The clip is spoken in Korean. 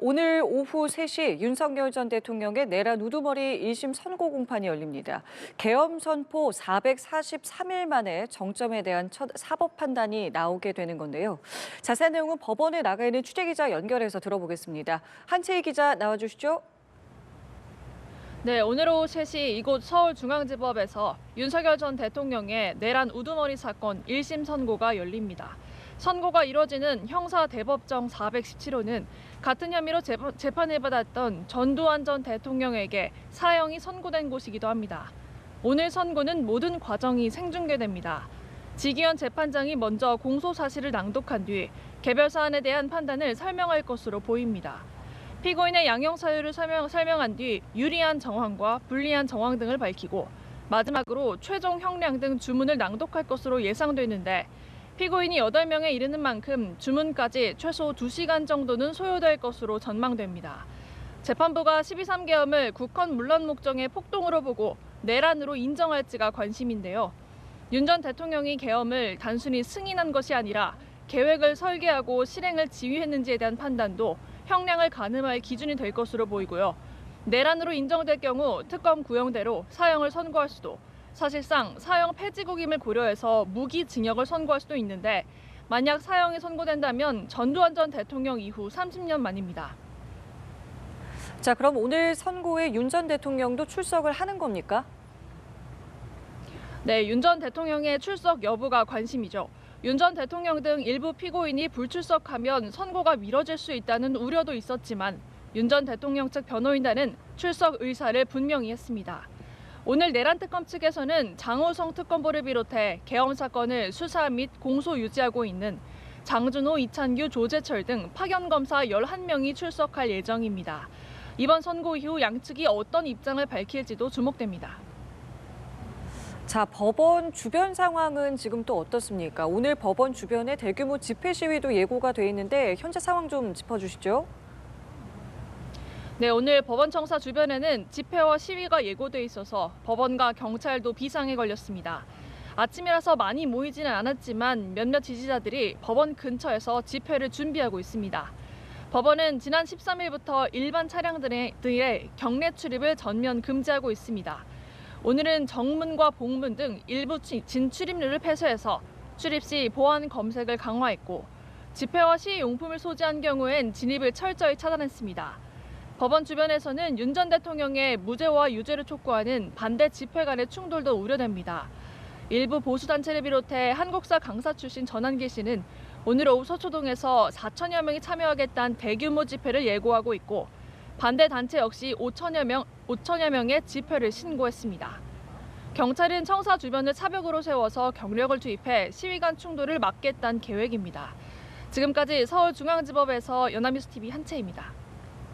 오늘 오후 3시 윤석열 전 대통령의 내란 우두머리 1심 선고 공판이 열립니다. 계엄 선포 443일 만에 정점에 대한 첫 사법 판단이 나오게 되는 건데요. 자세한 내용은 법원에 나가 있는 취재기자 연결해서 들어보겠습니다. 한채희 기자 나와주시죠. 네, 오늘 오후 3시 이곳 서울중앙지법에서 윤석열 전 대통령의 내란 우두머리 사건 1심 선고가 열립니다. 선고가 이뤄지는 형사대법정 417호는 같은 혐의로 재판을 받았던 전두환 전 대통령에게 사형이 선고된 곳이기도 합니다. 오늘 선고는 모든 과정이 생중계됩니다. 지기현 재판장이 먼저 공소 사실을 낭독한 뒤 개별 사안에 대한 판단을 설명할 것으로 보입니다. 피고인의 양형 사유를 설명한 뒤 유리한 정황과 불리한 정황 등을 밝히고 마지막으로 최종 형량 등 주문을 낭독할 것으로 예상되는데 피고인이 8명에 이르는 만큼 주문까지 최소 2시간 정도는 소요될 것으로 전망됩니다. 재판부가 12.3 계엄을 국헌 문란 목적의 폭동으로 보고 내란으로 인정할지가 관심인데요. 윤 전 대통령이 계엄을 단순히 승인한 것이 아니라 계획을 설계하고 실행을 지휘했는지에 대한 판단도 형량을 가늠할 기준이 될 것으로 보이고요. 내란으로 인정될 경우 특검 구형대로 사형을 선고할 수도, 사실상 사형 폐지국임을 고려해서 무기징역을 선고할 수도 있는데 만약 사형이 선고된다면 전두환 전 대통령 이후 30년 만입니다. 자, 그럼 오늘 선고에 윤 전 대통령도 출석을 하는 겁니까? 네, 윤 전 대통령의 출석 여부가 관심이죠. 윤 전 대통령 등 일부 피고인이 불출석하면 선고가 미뤄질 수 있다는 우려도 있었지만 윤 전 대통령 측 변호인단은 출석 의사를 분명히 했습니다. 오늘 내란특검 측에서는 장호성 특검보를 비롯해 계엄 사건을 수사 및 공소 유지하고 있는 장준호, 이찬규, 조재철 등 파견검사 11명이 출석할 예정입니다. 이번 선고 이후 양측이 어떤 입장을 밝힐지도 주목됩니다. 자, 법원 주변 상황은 지금 또 어떻습니까? 오늘 법원 주변에 대규모 집회 시위도 예고가 돼 있는데 현재 상황 좀 짚어주시죠. 네, 오늘 법원 청사 주변에는 집회와 시위가 예고돼 있어서 법원과 경찰도 비상에 걸렸습니다. 아침이라서 많이 모이지는 않았지만 몇몇 지지자들이 법원 근처에서 집회를 준비하고 있습니다. 법원은 지난 13일부터 일반 차량들의 경내 출입을 전면 금지하고 있습니다. 오늘은 정문과 복문 등 일부 진출입로를 폐쇄해서 출입 시 보안 검색을 강화했고 집회와 시위 용품을 소지한 경우엔 진입을 철저히 차단했습니다. 법원 주변에서는 윤 전 대통령의 무죄와 유죄를 촉구하는 반대 집회 간의 충돌도 우려됩니다. 일부 보수단체를 비롯해 한국사 강사 출신 전한기 씨는 오늘 오후 서초동에서 4천여 명이 참여하겠다는 대규모 집회를 예고하고 있고 반대 단체 역시 5천여 명의 집회를 신고했습니다. 경찰은 청사 주변을 사벽으로 세워서 경력을 투입해 시위 간 충돌을 막겠다는 계획입니다. 지금까지 서울중앙지법에서 연합뉴스TV 한채입니다.